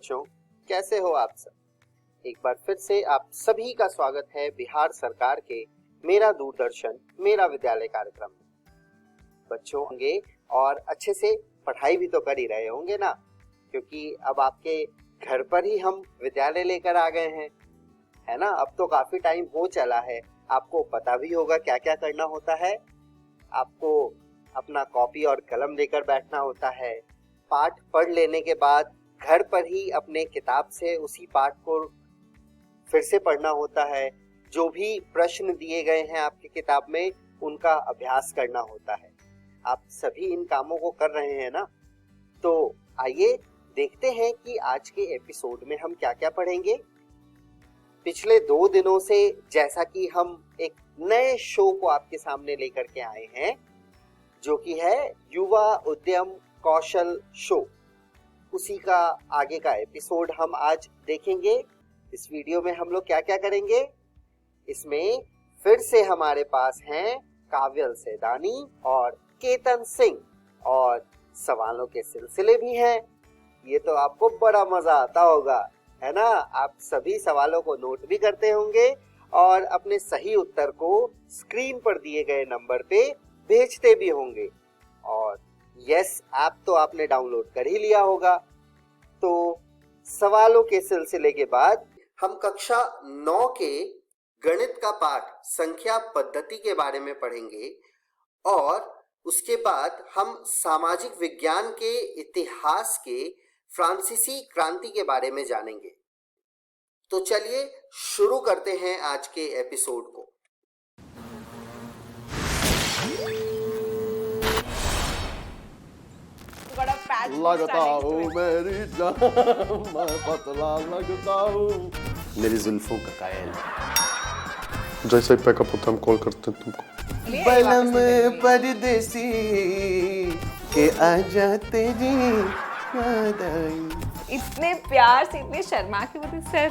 बच्चों, कैसे हो आप सब। एक बार फिर से आप सभी का स्वागत है बिहार सरकार के मेरा दूरदर्शन मेरा विद्यालय कार्यक्रम में। बच्चों होंगे और अच्छे से पढ़ाई भी तो कर ही रहे होंगे ना, क्योंकि अब आपके घर पर ही हम विद्यालय लेकर आ गए हैं, है ना। अब तो काफी टाइम हो चला है, आपको पता भी होगा क्या क्या करना होता है। आपको अपना कॉपी और कलम लेकर बैठना होता है। पाठ पढ़ लेने के बाद घर पर ही अपने किताब से उसी पाठ को फिर से पढ़ना होता है। जो भी प्रश्न दिए गए हैं आपकी किताब में, उनका अभ्यास करना होता है। आप सभी इन कामों को कर रहे हैं ना। तो आइए देखते हैं कि आज के एपिसोड में हम क्या क्या पढ़ेंगे। पिछले 2 दिनों से जैसा कि हम एक नए शो को आपके सामने लेकर के आए हैं, जो कि है युवा उद्यम कौशल शो, उसी का आगे का एपिसोड हम आज देखेंगे। इस वीडियो में हम लोग क्या क्या करेंगे, इसमें फिर से हमारे पास हैं काव्यल सेदानी और केतन सिंह, और सवालों के सिलसिले भी हैं। ये तो आपको बड़ा मजा आता होगा, है ना। आप सभी सवालों को नोट भी करते होंगे और अपने सही उत्तर को स्क्रीन पर दिए गए नंबर पे भेजते भी होंगे। और यस ऐप तो आपने डाउनलोड कर ही लिया होगा। तो सवालों के सिलसिले के बाद हम कक्षा 9 के गणित का पाठ संख्या पद्धति के बारे में पढ़ेंगे, और उसके बाद हम सामाजिक विज्ञान के इतिहास के फ्रांसीसी क्रांति के बारे में जानेंगे। तो चलिए शुरू करते हैं आज के एपिसोड को। लगता हूँ मेरी जान, मैं पतला लगता हूँ, मेरी जुल्फों का कायल। जैसे ही पैकअप होता हम कॉल करते हैं तुमको। बलम परदेसी के आजा तेरी याद आई। इतने प्यार से, इतने शर्मा के बोलते सर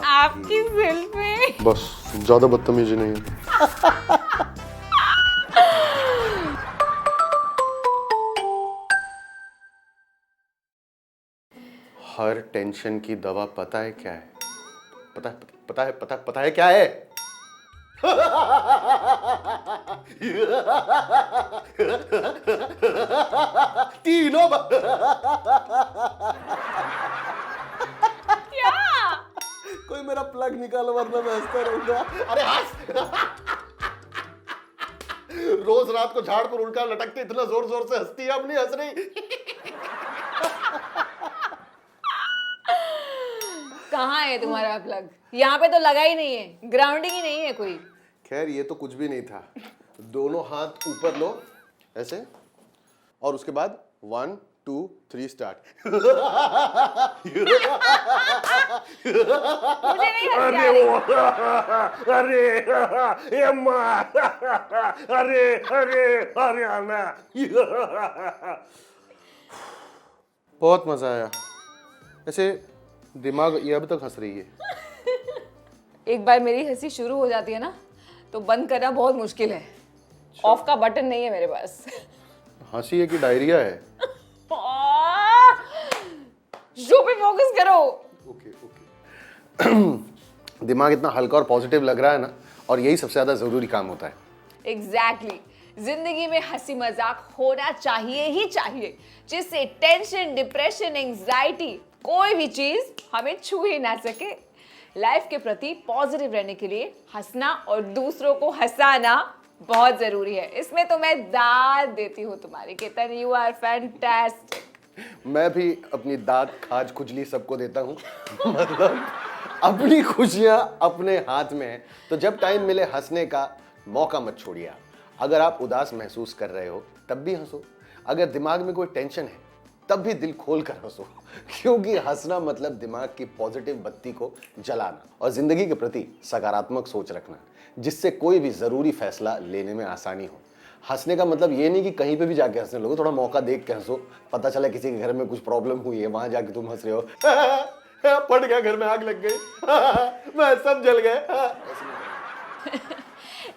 आपकी जुल्फें। बस ज्यादा बदतमीजी नहीं है। हर टेंशन की दवा पता है क्या है? पता है क्या है? तीनों क्या? कोई मेरा प्लग निकालो वरना मैं हंसता रहूंगा। अरे हंस। रोज रात को झाड़ पर उल्टा लटकते इतना जोर जोर से हंसती है, अब नहीं हंस रही। कहाँ है तुम्हारा प्लग? यहाँ पे तो लगा ही नहीं है, ग्राउंडिंग ही नहीं है कोई। खैर ये तो कुछ भी नहीं था। दोनों हाथ ऊपर लो ऐसे, और उसके बाद 1 2 3 स्टार्ट। मुझे नहीं हंसी आ रही। अरे अम्मा, अरे हरियाणा। बहुत मजा आया। ऐसे दिमाग ये अभी तक हंस रही है। एक बार मेरी हंसी शुरू हो जाती है ना, तो बंद करना बहुत मुश्किल है। ऑफ का बटन नहीं है मेरे पास। हंसी है कि डायरिया है? शो पे फोकस करो। ओके। दिमाग इतना हल्का और पॉजिटिव लग रहा है ना, और यही सबसे ज्यादा जरूरी काम होता है। एग्जैक्टली। जिंदगी में हंसी मजाक होना चाहिए ही चाहिए, जिससे टेंशन, डिप्रेशन, एंजाइटी, कोई भी चीज हमें छू ही ना सके। लाइफ के प्रति पॉजिटिव रहने के लिए हंसना और दूसरों को हंसाना बहुत जरूरी है। इसमें तो मैं दाद देती हूँ तुम्हारी केतन, यू आर फैंटास्टिक। मैं भी अपनी दाद, खाज, खुजली सबको देता हूँ। मतलब अपनी खुशियाँ अपने हाथ में है, तो जब टाइम मिले हंसने का मौका मत छोड़िए। अगर आप उदास महसूस कर रहे हो तब भी हंसो, अगर दिमाग में कोई टेंशन है तब भी दिल खोल कर हंसो, क्योंकि हंसना मतलब दिमाग की पॉजिटिव बत्ती को जलाना और जिंदगी के प्रति सकारात्मक सोच रखना, जिससे कोई भी जरूरी फैसला लेने में आसानी हो। हंसने का मतलब ये नहीं कि कहीं पे भी जाके हंसने लगो, थोड़ा मौका देख के हंसो। पता चला किसी के घर में कुछ प्रॉब्लम हुई है, वहां जाके तुम हंस रहे हो, पड़ गया घर में आग लग गई, मैं सब जल गए।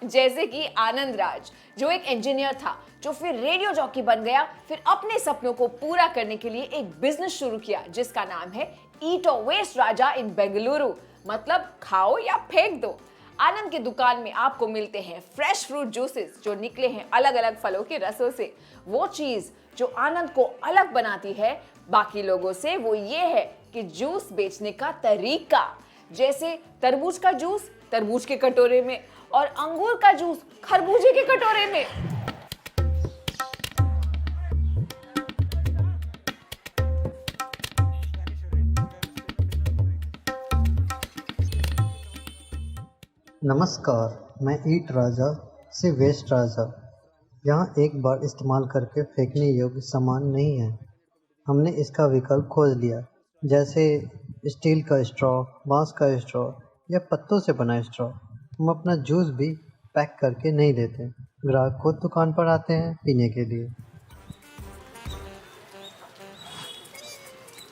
जैसे कि आनंद राज, जो एक इंजीनियर था, जो फिर रेडियो जॉकी बन गया, फिर अपने सपनों को पूरा करने के लिए एक बिजनेस शुरू किया जिसका नाम है ईट और वेस्ट राजा इन बेंगलुरु, मतलब खाओ या फेंक दो। आनंद की दुकान में आपको मिलते हैं फ्रेश फ्रूट जूसेस जो निकले हैं अलग अलग फलों के रसों से। वो चीज जो आनंद को अलग बनाती है बाकी लोगों से वो ये है कि जूस बेचने का तरीका, जैसे तरबूज का जूस तरबूज के कटोरे में और अंगूर का जूस खरबूजे के कटोरे में। नमस्कार, मैं ईट राजा से वेस्ट राजा। यहाँ एक बार इस्तेमाल करके फेंकने योग्य सामान नहीं है। हमने इसका विकल्प खोज लिया, जैसे स्टील का स्ट्रॉ, बांस का स्ट्रॉ या पत्तों से बना स्ट्रॉ। हम अपना जूस भी पैक करके नहीं देते, ग्राहक खुद दुकान पर आते हैं पीने के लिए।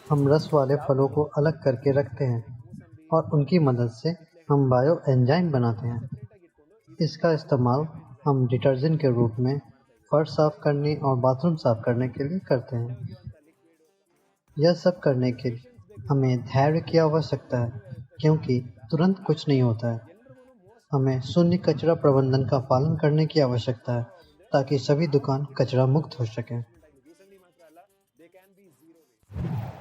हम रस वाले फलों को अलग करके रखते हैं और उनकी मदद से हम बायो एंजाइम बनाते हैं। इसका इस्तेमाल हम डिटर्जेंट के रूप में फर्श साफ करने और बाथरूम साफ करने के लिए करते हैं। यह सब करने के लिए हमें धैर्य की आवश्यकता है, क्योंकि तुरंत कुछ नहीं होता है। हमें शून्य कचरा प्रबंधन का पालन करने की आवश्यकता है ताकि सभी दुकान कचरा मुक्त हो सकें।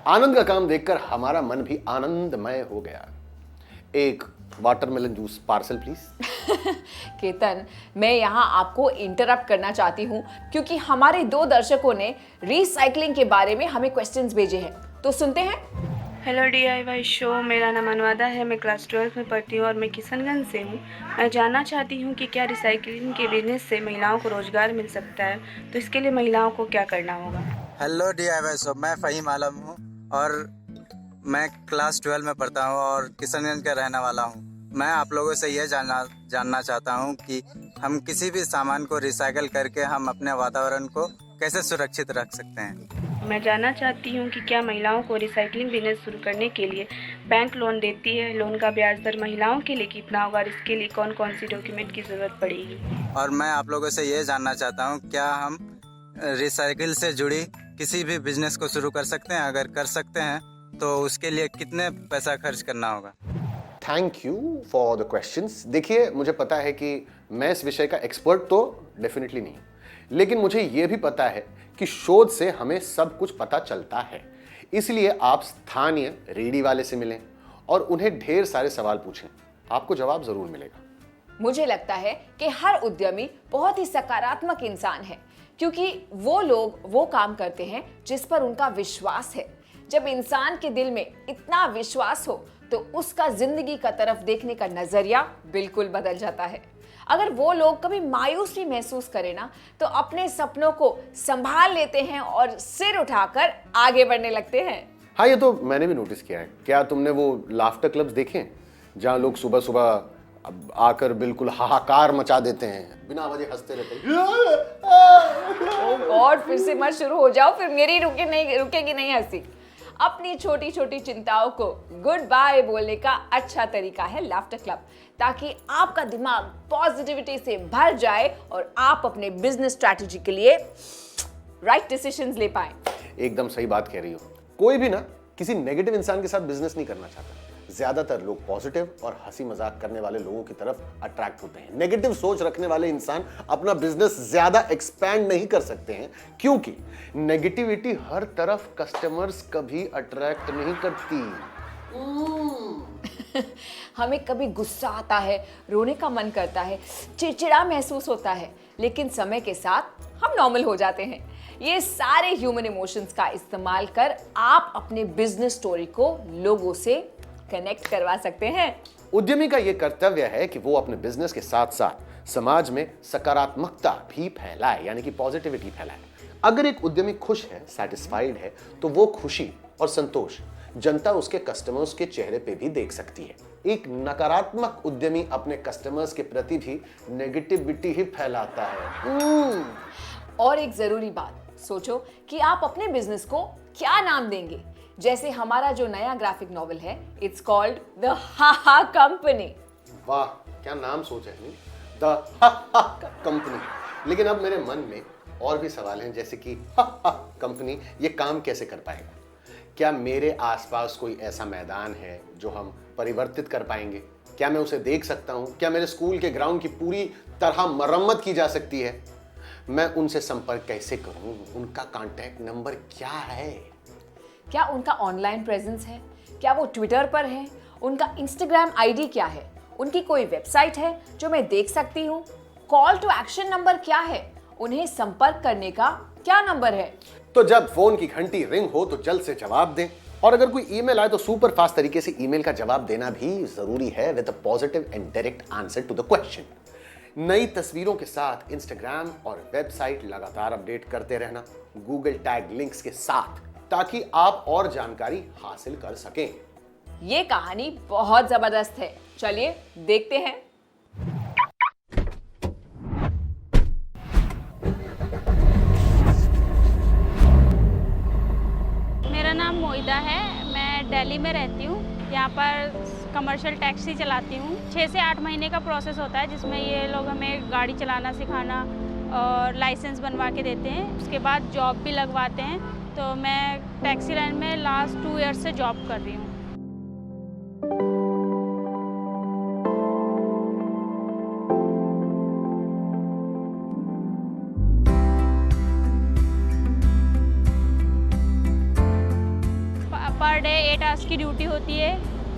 आनंद का काम देखकर हमारा मन भी आनंदमय हो गया। एक watermelon juice parcel please. Ketan, मैं यहाँ आपको इंटरप्ट करना चाहती हूँ क्योंकि हमारे 2 दर्शकों ने रिसाइकलिंग के बारे में हमें क्वेश्चंस भेजे हैं, तो सुनते हैं। हेलो DIY शो, मेरा नाम अनुवादा है। मैं क्लास 12 में पढ़ती हूँ और मैं किशनगंज से हूँ। मैं जानना चाहती हूँ कि क्या रिसाइकलिंग के बिजनेस से महिलाओं को रोजगार मिल सकता है, तो इसके लिए महिलाओं को क्या करना होगा। हेलो DIY शो, मैं फ़हीम आलम हूँ और मैं क्लास 12 में पढ़ता हूँ और किशनगंज का रहने वाला हूँ। मैं आप लोगों से यह जानना चाहता हूँ कि हम किसी भी सामान को रिसाइकल करके हम अपने वातावरण को कैसे सुरक्षित रख सकते हैं। मैं जानना चाहती हूँ कि क्या महिलाओं को रिसाइकलिंग बिजनेस शुरू करने के लिए बैंक लोन देती है, लोन का ब्याज दर महिलाओं के लिए कितना होगा और इसके लिए कौन कौन सी डॉक्यूमेंट की ज़रूरत पड़ेगी। और मैं आप लोगों से ये जानना चाहता हूँ, क्या हम रिसाइकिल से जुड़ी किसी भी बिजनेस को शुरू कर सकते हैं? अगर कर सकते हैं तो उसके लिए कितने पैसा खर्च करना होगा। Thank you for the questions. देखिए, मुझे पता है कि मैं इस विषय का एक्सपर्ट तो डेफिनेटली नहीं, लेकिन मुझे यह भी पता है कि शोध से हमें सब कुछ पता चलता है। इसलिए आप स्थानीय रेडी वाले से मिलें और उन्हें ढेर सारे सवाल पूछें, आपको जवाब जरूर मिलेगा। मुझे लगता है कि हर उद्यमी बहुत ही सकारात्मक इंसान है, क्योंकि वो लोग वो काम करते हैं जिस पर उनका विश्वास है। जब इंसान के दिल में इतना विश्वास हो तो उसका जिंदगी का तरफ देखने का नजरिया बिल्कुल बदल जाता है। अगर वो लोग कभी मायूस भी महसूस करें ना, तो अपने सपनों को संभाल लेते हैं और सिर उठाकर आगे बढ़ने लगते हैं। हाँ, ये तो मैंने भी नोटिस किया है। क्या तुमने वो लाफ्टर क्लब्स देखे हैं जहाँ लोग सुबह सुबह आकर बिल्कुल हाहाकार मचा देते हैं, बिना वजह हंसते रहते हैं। ओह गॉड, फिर से मत शुरू हो जाओ, फिर मेरी रुकेगी नहीं हंसी। अपनी छोटी छोटी चिंताओं को गुड बाय बोलने का अच्छा तरीका है लाफ्टर क्लब, ताकि आपका दिमाग पॉजिटिविटी से भर जाए और आप अपने बिजनेस स्ट्रैटेजी के लिए राइट डिसीजंस ले पाएं। एकदम सही बात कह रही हो। कोई भी ना किसी नेगेटिव इंसान के साथ बिजनेस नहीं करना चाहता। ज्यादातर लोग पॉजिटिव और हंसी मजाक करने वाले लोगों की तरफ अट्रैक्ट होते हैं। नेगेटिव सोच रखने वाले इंसान अपना बिजनेस ज्यादा एक्सपैंड नहीं कर सकते हैं, क्योंकि नेगेटिविटी हर तरफ कस्टमर्स कभी अट्रैक्ट नहीं करती। हमें कभी गुस्सा आता है, रोने का मन करता है, चिड़चिड़ा महसूस होता है, लेकिन समय के साथ हम नॉर्मल हो जाते हैं। ये सारे ह्यूमन इमोशंस का इस्तेमाल कर आप अपने बिजनेस स्टोरी को लोगों से कनेक्ट करवा सकते हैं। उद्यमी का यह कर्तव्य है कि वो अपने बिजनेस के साथ साथ समाज में सकारात्मकता भी फैलाए, यानी कि पॉजिटिविटी फैलाए। अगर एक उद्यमी खुश है, सेटिस्फाइड है, तो वो खुशी और संतोष जनता उसके कस्टमर्स के चेहरे पे भी देख सकती है। एक नकारात्मक उद्यमी अपने कस्टमर्स के प्रति भी नेगेटिविटी ही फैलाता है। और एक जरूरी बात, सोचो कि आप अपने बिजनेस को क्या नाम देंगे। जैसे हमारा जो नया ग्राफिक नॉवेल है, it's called the haha company. वाह, क्या नाम सोचा है। The company. लेकिन अब मेरे मन में और भी सवाल हैं, जैसे कि कंपनी ये काम कैसे कर पाएगा? क्या मेरे आसपास कोई ऐसा मैदान है जो हम परिवर्तित कर पाएंगे? क्या मैं उसे देख सकता हूं? क्या मेरे स्कूल के ग्राउंड की पूरी तरह मरम्मत की जा सकती है? मैं उनसे संपर्क कैसे करूं? उनका कांटेक्ट नंबर क्या है? क्या उनका ऑनलाइन प्रेजेंस है? क्या वो ट्विटर पर है? उनका इंस्टाग्राम आईडी क्या है? उनकी कोई वेबसाइट है जो मैं देख सकती हूँ? कॉल टू एक्शन नंबर क्या है? उन्हें संपर्क करने का क्या नंबर है? तो जब फोन की घंटी रिंग हो तो जल्द से जवाब दें, और अगर कोई ईमेल आए तो सुपर फास्ट तरीके से ईमेल का जवाब देना भी जरूरी है, with a positive and direct answer to the question. नई तस्वीरों के साथ इंस्टाग्राम और वेबसाइट लगातार अपडेट करते रहना, गूगल टैग लिंक्स के साथ, ताकि आप और जानकारी हासिल कर सकें। ये कहानी बहुत जबरदस्त है, चलिए देखते हैं। मेरा नाम मोइदा है, मैं दिल्ली में रहती हूँ। यहाँ पर कमर्शियल टैक्सी चलाती हूँ। 6 से 8 महीने का प्रोसेस होता है, जिसमें ये लोग हमें गाड़ी चलाना सिखाना और लाइसेंस बनवा के देते हैं। उसके बाद जॉब भी लगवाते हैं। तो मैं टैक्सी लाइन में लास्ट 2 ईयर्स से जॉब कर रही हूँ। पर डे 8 आवर्स की ड्यूटी होती है।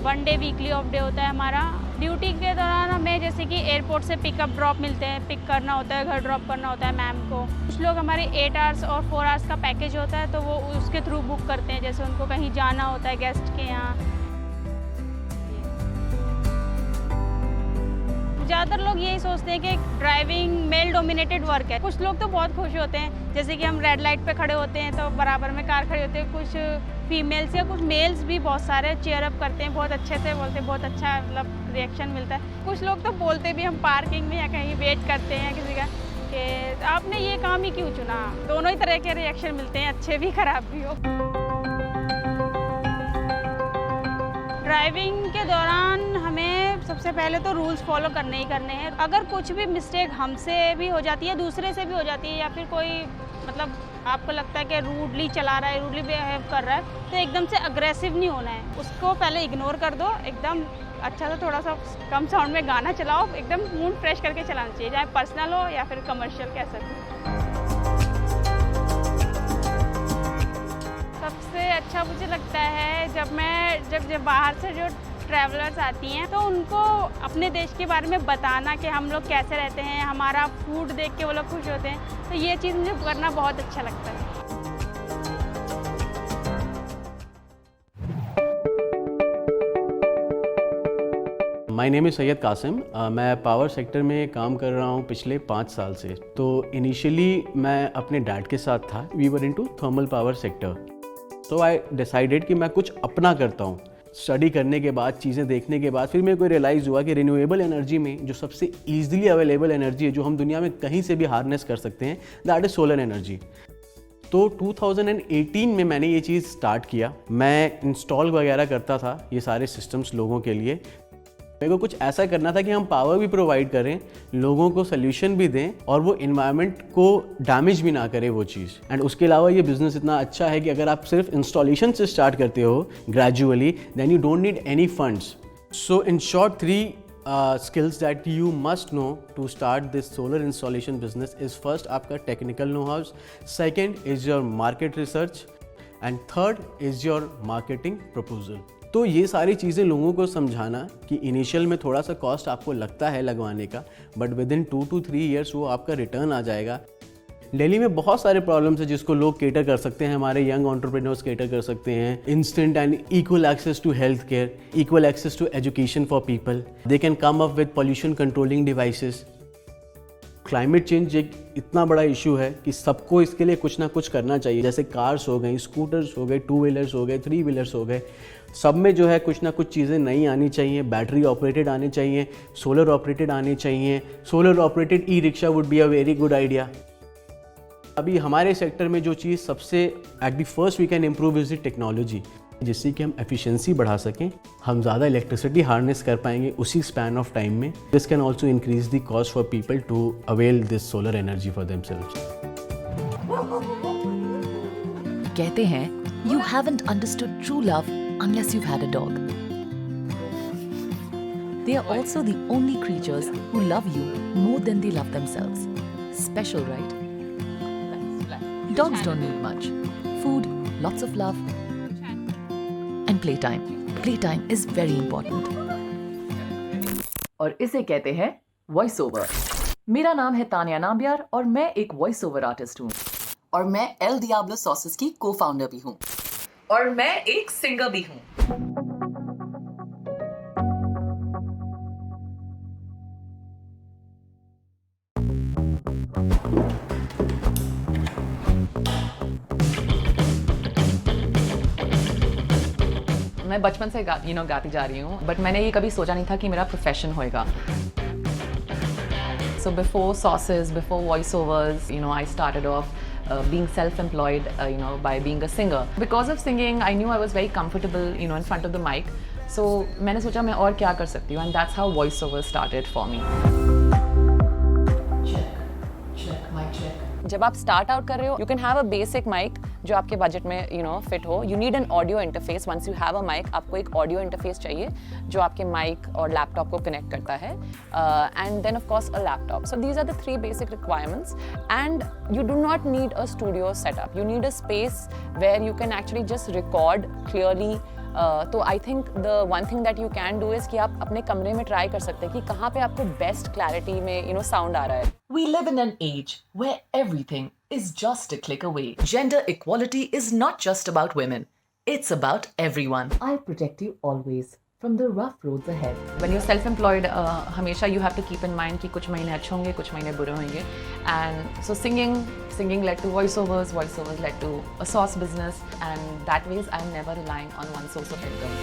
1 डे वीकली ऑफ डे होता है हमारा। ड्यूटी के दौरान हमें जैसे कि एयरपोर्ट से पिकअप ड्रॉप मिलते हैं, पिक करना होता है, घर ड्रॉप करना होता है मैम को। कुछ लोग हमारे 8 आवर्स और 4 आवर्स का पैकेज होता है, तो वो उसके थ्रू बुक करते हैं, जैसे उनको कहीं जाना होता है गेस्ट के यहाँ। ज़्यादातर लोग यही सोचते हैं कि ड्राइविंग मेल डोमिनेटेड वर्क है। कुछ लोग तो बहुत खुश होते हैं, जैसे कि हम रेड लाइट पे खड़े होते हैं तो बराबर में कार खड़ी होती है। कुछ फीमेल्स या कुछ मेल्स भी बहुत सारे चेयर अप करते हैं, बहुत अच्छे से बोलते हैं, बहुत अच्छा मतलब रिएक्शन मिलता है। कुछ लोग तो बोलते भी, हम पार्किंग में या कहीं वेट करते हैं किसी का, कि आपने ये काम ही क्यों चुना। दोनों ही तरह के रिएक्शन मिलते हैं, अच्छे भी खराब भी हो। ड्राइविंग के दौरान हमें सबसे पहले तो रूल्स फॉलो करने ही करने हैं। अगर कुछ भी मिस्टेक हमसे भी हो जाती है, दूसरे से भी हो जाती है, या फिर कोई मतलब आपको लगता है कि रूडली चला रहा है, रूडली बिहेव कर रहा है, तो एकदम से अग्रेसिव नहीं होना है। उसको पहले इग्नोर कर दो, एकदम अच्छा सा थोड़ा सा कम साउंड में गाना चलाओ, एकदम मूड फ्रेश करके चलाना चाहिए, चाहे पर्सनल हो या फिर कमर्शियल कह सकते। सबसे अच्छा मुझे लगता है जब बाहर से जो ट्रैवलर्स आती हैं, तो उनको अपने देश के बारे में बताना कि हम लोग कैसे रहते हैं, हमारा फूड देख के वो लोग खुश होते हैं। तो ये चीज़ मुझे करना बहुत अच्छा लगता है। My name is Syed Kasim. मैं पावर सेक्टर में काम कर रहा हूँ पिछले 5 साल से। तो इनिशियली मैं अपने डैड के साथ था। We were into thermal power sector. तो आई डिसाइडेड कि मैं कुछ अपना करता हूँ। स्टडी करने के बाद, चीज़ें देखने के बाद, फिर मेरे को रियलाइज़ हुआ कि रिन्यूएबल एनर्जी में जो सबसे ईजिली अवेलेबल एनर्जी है, जो हम दुनिया में कहीं से भी हार्नेस कर सकते हैं, दैट इज़ सोलर एनर्जी। तो 2018 में मैंने ये चीज़ स्टार्ट किया। मैं इंस्टॉल वगैरह करता था ये सारे सिस्टम्स लोगों के लिए। मेरे को कुछ ऐसा करना था कि हम पावर भी प्रोवाइड करें, लोगों को सोल्यूशन भी दें, और वो इन्वायरमेंट को डैमेज भी ना करे वो चीज़। एंड उसके अलावा ये बिज़नेस इतना अच्छा है कि अगर आप सिर्फ इंस्टॉलेशन से स्टार्ट करते हो gradually, then you don't need any funds. So in short 3 skills that you must know to start this solar installation business is first आपका technical know-how, second is your market research, and third is your marketing proposal। तो ये सारी चीज़ें लोगों को समझाना कि initial में थोड़ा सा कॉस्ट आपको लगता है लगवाने का, but with in 2 to 3 years वो आपका रिटर्न आ जाएगा। दिल्ली में बहुत सारे प्रॉब्लम्स हैं जिसको लोग केटर कर सकते हैं, हमारे यंग एंटरप्रेन्योर्स केटर कर सकते हैं। Instant and equal access to health care, equal access to education for people, they can come up with pollution controlling devices. Climate change एक इतना बड़ा इशू है कि सबको इसके लिए कुछ ना कुछ करना चाहिए। जैसे कार्स हो गई, स्कूटर्स हो गए, 2 व्हीलर्स हो गए, 3 व्हीलर्स हो गए, सब में जो है कुछ ना कुछ चीज़ें नई आनी चाहिए। बैटरी ऑपरेटेड आने चाहिए, सोलर ऑपरेटेड आने चाहिए। Solar operated e rickshaw would be a very good idea. अभी हमारे सेक्टर में जो चीज़ सबसे at the first we can improve is the technology. जिससे कि हम एफिशिएंसी बढ़ा सकें, हम ज़्यादा इलेक्ट्रिसिटी हार्नेस कर पाएंगे उसी स्पैन ऑफ टाइम में. This can also increase the cost for people to avail this solar energy for themselves. कहते हैं you haven't understood true love unless you've had a dog. They are also the only creatures who love you more than they love themselves. Special, right? Dogs don't need much. Food, lots of love, and playtime. Playtime is very important. और इसे कहते हैं voice over. मेरा नाम है तानिया नाबियार और मैं एक वॉइस ओवर आर्टिस्ट हूँ. और मैं एल डियाब्लो सॉसेस की को-फाउंडर भी हूँ. और मैं एक सिंगर भी हूँ. मैं बचपन से गाती जा रही हूँ, बट मैंने ये कभी सोचा नहीं था कि मेरा प्रोफेशन होएगा. So before sauces, before voiceovers, I started off being self-employed, by being a singer. Because of singing, I knew I was very comfortable, in front of the mic. So मैंने सोचा मैं और क्या कर सकती हूँ, and that's how voiceover started for me. Check, mic check. जब आप स्टार्ट आउट कर रहे हो, you can have a basic mic जो आपके बजट में फिट हो. You need an audio interface. Once you have a mic, आपको एक audio interface चाहिए जो आपके mic और laptop को connect करता है. And then of course a laptop. So these are the three basic requirements. And you do not need a studio setup. You need a space where you can actually just record clearly. तो I think the one thing that you can do is कि आप अपने कमरे में try कर सकते हैं कि कहाँ पे आपको बेस्ट क्लैरिटी में साउंड आ रहा है. We live in an age where everything is just a click away. Gender equality is not just about women. It's about everyone. I'll protect you always from the rough roads ahead. When you're self-employed, हमेशा you have to keep in mind कि कुछ महीने अच्छे होंगे, कुछ महीने बुरे होंगे. And so singing led to voiceovers led to a sauce business, and that ways I'm never relying on one source of income.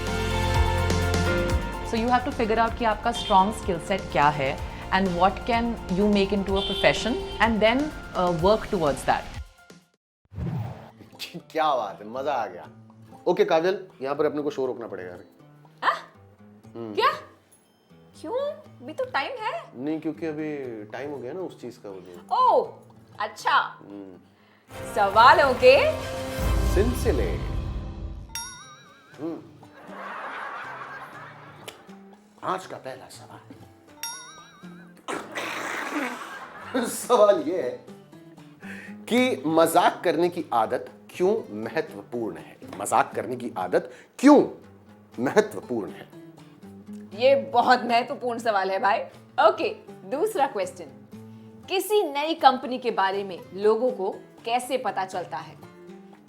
So you have to figure out कि आपका strong skill set क्या है and what can you make into a profession, and then work towards that. क्या बात है, मजा आ गया. Okay काजल, यहाँ पर अपने को शो रोकना पड़ेगा अभी. क्या? क्यों? अभी तो टाइम है. नहीं, क्योंकि अभी टाइम हो गया ना उस चीज का. ओह, अच्छा. सवालों के सिलसिले. आज का पहला सवाल ये है कि मजाक करने की आदत क्यों महत्वपूर्ण है. मजाक करने की आदत क्यों महत्वपूर्ण है? ये बहुत महत्वपूर्ण सवाल है भाई. ओके, दूसरा क्वेश्चन. किसी नई कंपनी के बारे में लोगों को कैसे पता चलता है?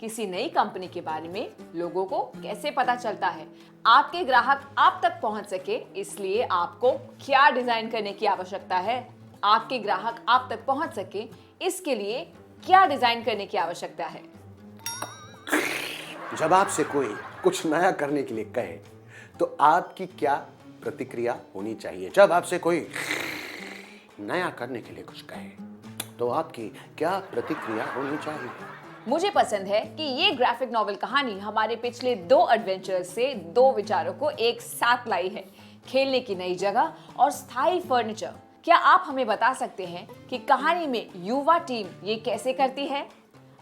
किसी नई कंपनी के बारे में लोगों को कैसे पता चलता है? आपके ग्राहक आप तक पहुंच सके इसलिए आपको क्या डिजाइन करने की आवश्यकता है? आपके ग्राहक आप तक पहुंच सके इसके लिए क्या डिजाइन करने की आवश्यकता है? जब आपसे कोई कुछ नया करने के लिए कहे तो आपकी क्या प्रतिक्रिया होनी चाहिए? जब आपसे कोई नया करने के लिए कुछ कहे तो आपकी क्या प्रतिक्रिया होनी चाहिए? मुझे पसंद है कि ये ग्राफिक नॉवेल कहानी हमारे पिछले 2 एडवेंचर से 2 विचारों को एक साथ लाई है. खेलने की नई जगह और स्थायी फर्नीचर. क्या आप हमें बता सकते हैं कि कहानी में युवा टीम ये कैसे करती है?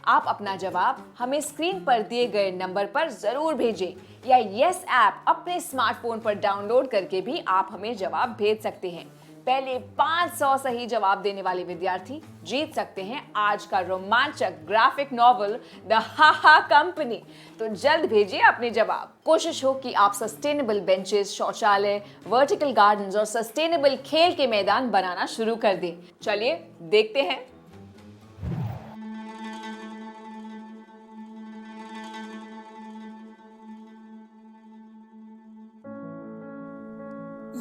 आप अपना जवाब हमें स्क्रीन पर दिए गए नंबर पर जरूर भेजें या यस ऐप अपने स्मार्टफोन पर डाउनलोड करके भी आप हमें जवाब भेज सकते हैं. पहले 500 सही जवाब देने वाले विद्यार्थी जीत सकते हैं आज का रोमांचक graphic novel the haha company. तो जल्द भेजिए अपने जवाब. कोशिश हो कि आप सस्टेनेबल बेंचेस, शौचालय, वर्टिकल गार्डन्स और सस्टेनेबल खेल के मैदान बनाना शुरू कर दें. चलिए देखते हैं.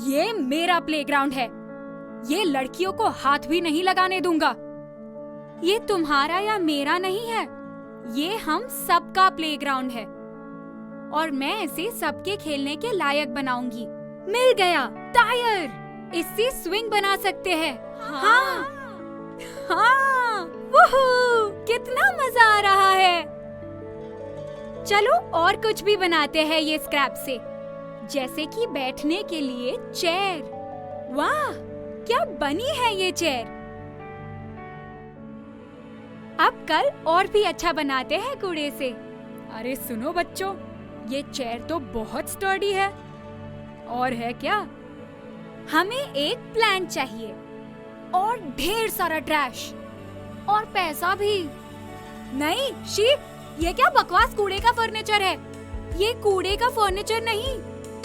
ये मेरा प्लेग्राउंड है. ये लड़कियों को हाथ भी नहीं लगाने दूंगा. ये तुम्हारा या मेरा नहीं है. ये हम सबका प्लेग्राउंड है और मैं इसे सबके खेलने के लायक बनाऊंगी. मिल गया टायर. इससे स्विंग बना सकते हैं. हाँ, हाँ, वुहू, कितना मजा आ रहा है. चलो और कुछ भी बनाते हैं ये स्क्रैप से, जैसे कि बैठने के लिए चेयर। वाह, क्या बनी है ये चेयर। अब कल और भी अच्छा बनाते हैं कूड़े से। अरे सुनो बच्चों, ये चेयर तो बहुत स्टर्डी है। और है क्या? हमें एक प्लान चाहिए और ढेर सारा ट्रैश और पैसा भी। नहीं शी, ये क्या बकवास कूड़े का फर्नीचर है। ये कूड़े का फर्नीचर नहीं,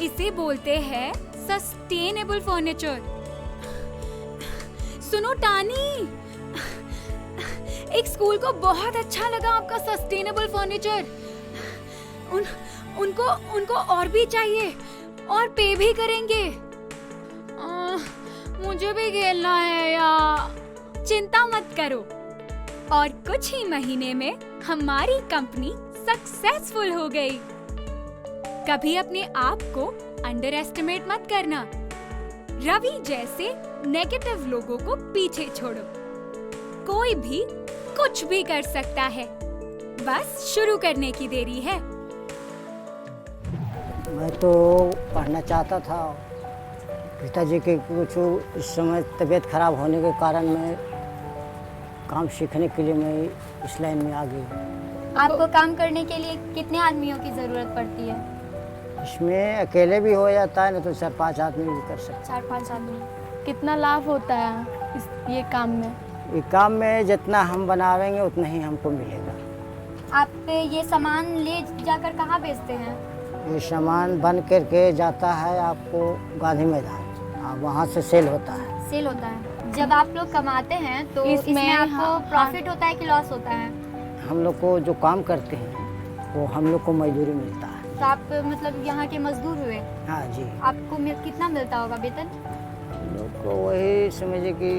इसे बोलते हैं सस्टेनेबल फर्नीचर। सुनो टानी, एक स्कूल को बहुत अच्छा लगा आपका सस्टेनेबल फर्नीचर। उनको और भी चाहिए और पे भी करेंगे। मुझे भी खेलना है यार। चिंता मत करो, और कुछ ही महीने में हमारी कंपनी सक्सेसफुल हो गई। कभी अपने आप को अंडर एस्टिमेट मत करना। रवि जैसे नेगेटिव लोगों को पीछे छोड़ो। कोई भी कुछ भी कर सकता है, बस शुरू करने की देरी है। मैं तो पढ़ना चाहता था, पिताजी के कुछ इस समय तबीयत खराब होने के कारण मैं काम सीखने के लिए मैं इस लाइन में आ गई। आपको काम करने के लिए कितने आदमियों की ज़रूरत पड़ती है? इसमें अकेले भी हो जाता है, ना तो 4-5 आदमी भी कर सकते। 4-5 आदमी। कितना लाभ होता है ये काम में? ये काम में जितना हम बनावेंगे उतना ही हमको मिलेगा। आप ये सामान ले जाकर कहाँ बेचते हैं? ये सामान बन करके जाता है आपको गांधी मैदान, वहाँ से सेल होता है। सेल होता है। जब आप लोग कमाते हैं तो इसमें आपको प्रॉफिट होता है कि लॉस होता है? हम लोग को जो काम करते हैं वो हम लोग को मजदूरी मिलता है। तो आप मतलब यहाँ के मजदूर हुए? हाँ जी। आपको कितना मिलता होगा वेतन? हम लोग को वही समझिए कि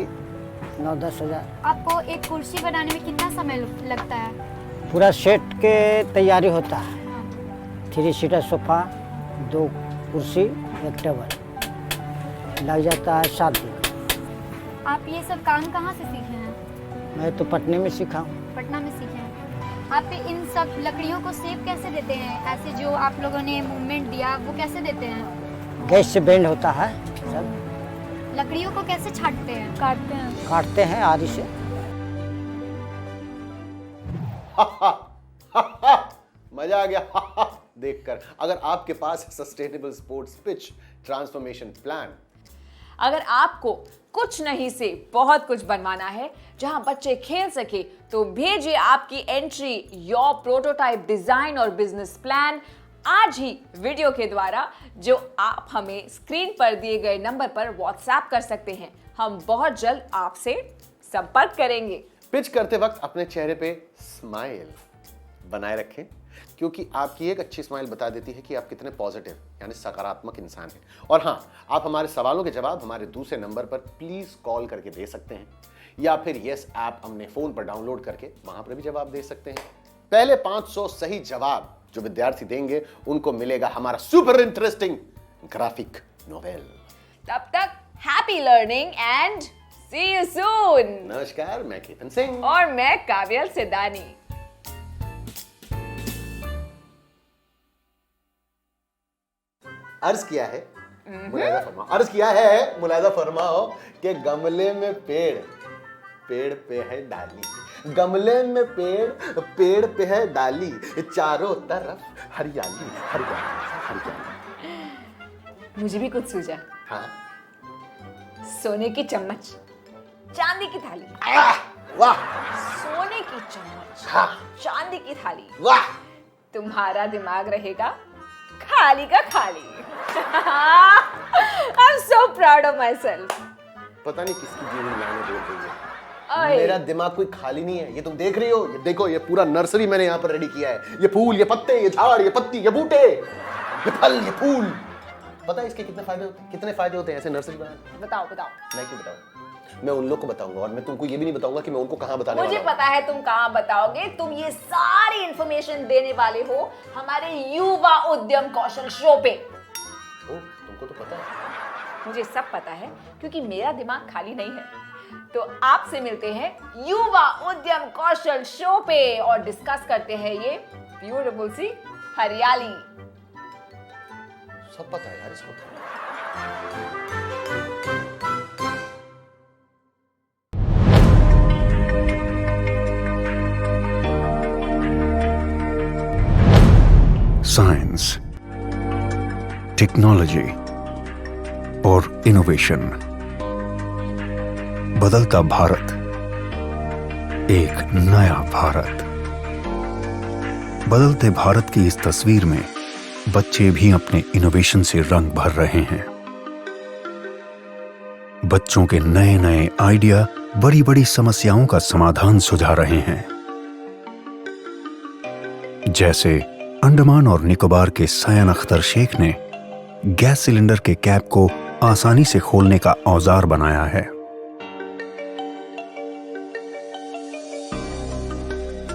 9-10 हज़ार। आपको एक कुर्सी बनाने में कितना समय लगता है? पूरा सेट के तैयारी होता है। 3 सीटर सोफा, 2 कुर्सी, 1 टेबल, लग जाता है 7 दिन। आप ये सब काम कहाँ से सीखे हैं? मैं तो पटने में सीखा हूँ। पटना में सीखे हैं। आप इन सब लकड़ियों को शेप कैसे देते हैं? ऐसे जो आप लोगों ने मूवमेंट दिया वो कैसे देते हैं? गैस से बेंड होता है सब। लकड़ियों को कैसे छाटते हैं? काटते हैं आरी से। मजा आ गया देखकर। अगर आपके पास sustainable sports pitch transformation plan, अगर आपको कुछ नहीं से बहुत कुछ बनवाना है जहां बच्चे खेल सके, तो भेजिए आपकी एंट्री, योर प्रोटोटाइप डिजाइन और बिजनेस प्लान आज ही वीडियो के द्वारा, जो आप हमें स्क्रीन पर दिए गए नंबर पर व्हाट्सएप कर सकते हैं। हम बहुत जल्द आपसे संपर्क करेंगे। पिच करते वक्त अपने चेहरे पे स्माइल बनाए रखें, क्योंकि आपकी एक अच्छी स्माइल बता देती है कि आप कितने पॉजिटिव यानी सकारात्मक इंसान हैं। और हाँ, आप हमारे सवालों के जवाब हमारे दूसरे नंबर पर प्लीज कॉल करके दे सकते हैं, या फिर यस ऐप अपने फोन पर डाउनलोड करके वहां पर भी जवाब दे सकते हैं। पहले 500 सही जवाब जो विद्यार्थी देंगे उनको मिलेगा हमारा सुपर इंटरेस्टिंग ग्राफिक नोवेल। तब तक happy learning and see you soon. नमस्कार, मैं केतन सिंह और मैं काव्यल सिदानी। अर्ज किया है मुलायदा फरमाओ, अर्ज किया है मुलायदा फरमाओ कि गमले में पेड़, पेड़ पे है डाली, गमले में पेड़, पेड़ पे है डाली, चारों तरफ हरियाली हरियाली हरियाली। मुझे भी कुछ सूझा। हाँ, सोने की चम्मच, चांदी की थाली। वाह। सोने की चम्मच, हाँ। चांदी की थाली। वाह। तुम्हारा दिमाग रहेगा खाली का खाली। I'm so proud of myself. पता नहीं किसकी जीवन लाने बोल रही है। मेरा दिमाग कोई खाली नहीं है। ये तुम देख रही हो, ये देखो, ये पूरा नर्सरी मैंने यहाँ पर रेडी किया है। ये फूल, ये पत्ते, ये झाड़, ये पत्ती, ये बूटे, ये फल, ये फूल। पता है इसके कितने फायदे होते हैं? कितने फायदे होते हैं ऐसे नर्सरी बनाने? बताओ बताओ। मैं क्यों बताऊं? मैं उन लोग को बताऊंगा, और मैं तुमको ये भी नहीं बताऊंगा कि मैं उनको कहाँ बताने वाला मुझे हूं। पता है तुम कहाँ बताओगे। तुम ये सारी इंफॉर्मेशन देने वाले हो हमारे युवा उद्यम कौशल शो पे। तुमको तो पता है। मुझे सब पता है, क्योंकि मेरा दिमाग खाली नहीं है। तो आपसे मिलते हैं युवा उद्यम कौशल शो पे और डिस्कस करते हैं ये ब्यूटीफुल सी हरियाली। सब पता है यार इसको तो। साइंस, टेक्नोलॉजी और इनोवेशन। बदलता भारत, एक नया भारत। बदलते भारत की इस तस्वीर में बच्चे भी अपने इनोवेशन से रंग भर रहे हैं। बच्चों के नए नए आइडिया बड़ी बड़ी समस्याओं का समाधान सुझा रहे हैं। जैसे अंडमान और निकोबार के सैयन अख्तर शेख ने गैस सिलेंडर के कैप को आसानी से खोलने का औजार बनाया है।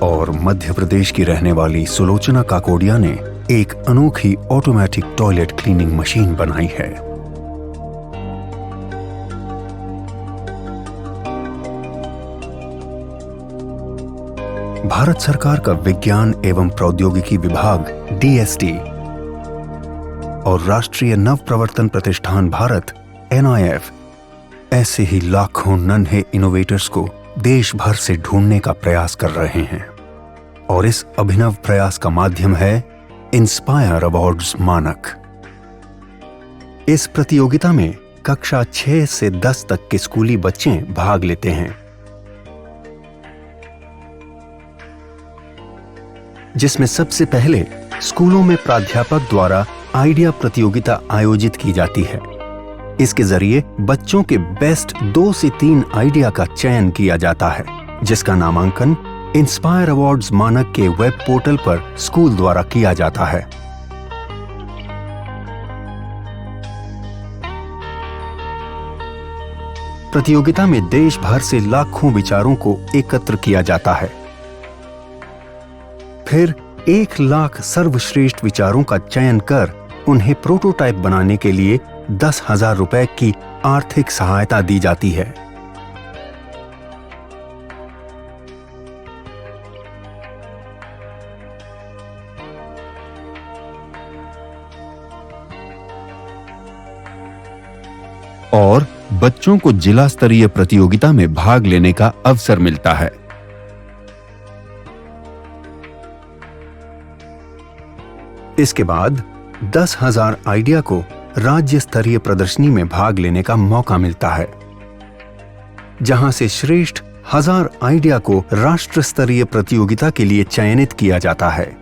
और मध्य प्रदेश की रहने वाली सुलोचना काकोडिया ने एक अनोखी ऑटोमेटिक टॉयलेट क्लीनिंग मशीन बनाई है। भारत सरकार का विज्ञान एवं प्रौद्योगिकी विभाग DST और राष्ट्रीय नव प्रवर्तन प्रतिष्ठान भारत NIF ऐसे ही लाखों नन्हे इनोवेटर्स को देश भर से ढूंढने का प्रयास कर रहे हैं। और इस अभिनव प्रयास का माध्यम है इंस्पायर अवार्ड्स मानक। इस प्रतियोगिता में कक्षा 6 से 10 तक के स्कूली बच्चे भाग लेते हैं, जिसमें सबसे पहले स्कूलों में प्राध्यापक द्वारा आइडिया प्रतियोगिता आयोजित की जाती है। इसके जरिए बच्चों के बेस्ट 2 से 3 आइडिया का चयन किया जाता है, जिसका नामांकन इंस्पायर अवार्ड्स मानक के वेब पोर्टल पर स्कूल द्वारा किया जाता है। प्रतियोगिता में देश भर से लाखों विचारों को एकत्र किया जाता है। फिर 1 लाख सर्वश्रेष्ठ विचारों का चयन कर उन्हें प्रोटोटाइप बनाने के लिए 10,000 रुपए की आर्थिक सहायता दी जाती है। और बच्चों को जिला स्तरीय प्रतियोगिता में भाग लेने का अवसर मिलता है। इसके बाद 10,000 आइडिया को राज्य स्तरीय प्रदर्शनी में भाग लेने का मौका मिलता है, जहां से श्रेष्ठ 1000 आइडिया को राष्ट्र स्तरीय प्रतियोगिता के लिए चयनित किया जाता है।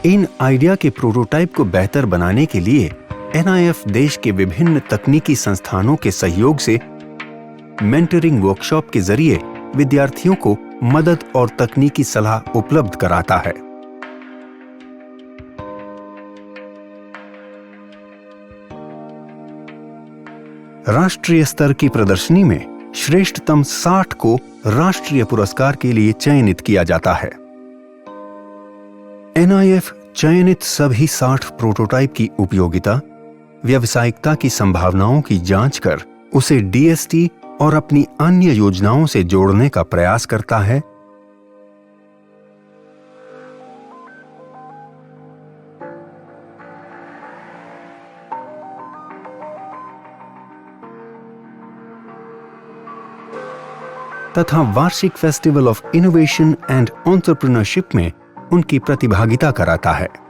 इन आइडिया के प्रोटोटाइप को बेहतर बनाने के लिए NIF देश के विभिन्न तकनीकी संस्थानों के सहयोग से मेंटरिंग वर्कशॉप के जरिए विद्यार्थियों को मदद और तकनीकी सलाह उपलब्ध कराता है। राष्ट्रीय स्तर की प्रदर्शनी में श्रेष्ठतम 60 को राष्ट्रीय पुरस्कार के लिए चयनित किया जाता है। NIF चयनित सभी 60 प्रोटोटाइप की उपयोगिता, व्यावसायिकता की संभावनाओं की जांच कर उसे DST और अपनी अन्य योजनाओं से जोड़ने का प्रयास करता है। तथा वार्षिक festival of innovation and entrepreneurship में उनकी प्रतिभागिता कराता है।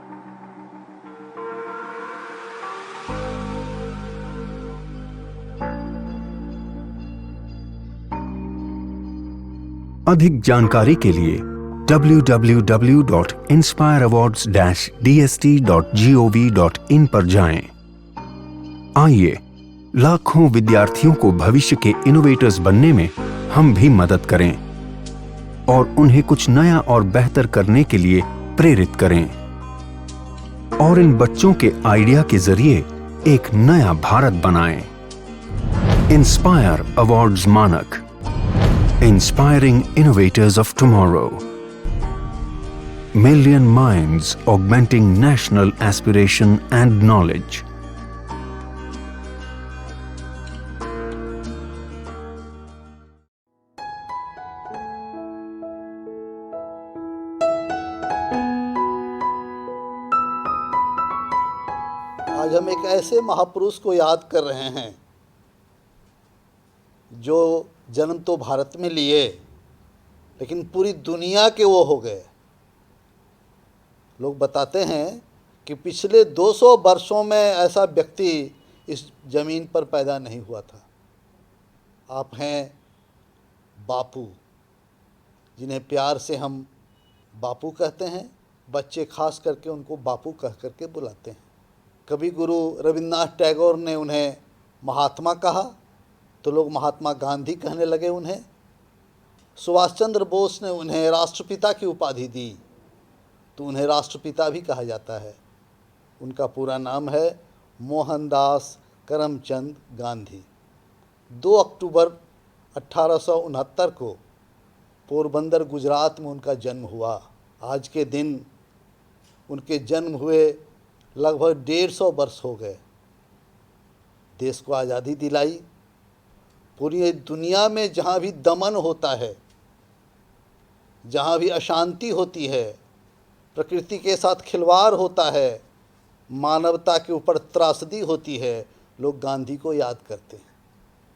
अधिक जानकारी के लिए www.inspireawards-dst.gov.in पर जाएं। आइए लाखों विद्यार्थियों को भविष्य के इनोवेटर्स बनने में हम भी मदद करें और उन्हें कुछ नया और बेहतर करने के लिए प्रेरित करें और इन बच्चों के आइडिया के जरिए एक नया भारत बनाएं। इंस्पायर अवार्ड्स मानक, inspiring innovators of tomorrow. Million minds augmenting national aspiration and knowledge. आज हम एक ऐसे महापुरुष को याद कर रहे हैं जो जन्म तो भारत में लिए लेकिन पूरी दुनिया के वो हो गए। लोग बताते हैं कि पिछले 200 वर्षों में ऐसा व्यक्ति इस ज़मीन पर पैदा नहीं हुआ था। आप हैं बापू, जिन्हें प्यार से हम बापू कहते हैं। बच्चे खास करके उनको बापू कह करके बुलाते हैं। कभी गुरु रविन्द्रनाथ टैगोर ने उन्हें महात्मा कहा तो लोग महात्मा गांधी कहने लगे उन्हें। सुभाष चंद्र बोस ने उन्हें राष्ट्रपिता की उपाधि दी तो उन्हें राष्ट्रपिता भी कहा जाता है। उनका पूरा नाम है मोहनदास करमचंद गांधी। 2 अक्टूबर 1869 को पोरबंदर गुजरात में उनका जन्म हुआ। आज के दिन उनके जन्म हुए लगभग 150 वर्ष हो गए। देश को आज़ादी दिलाई। पूरी दुनिया में जहाँ भी दमन होता है, जहाँ भी अशांति होती है, प्रकृति के साथ खिलवाड़ होता है, मानवता के ऊपर त्रासदी होती है, लोग गांधी को याद करते हैं।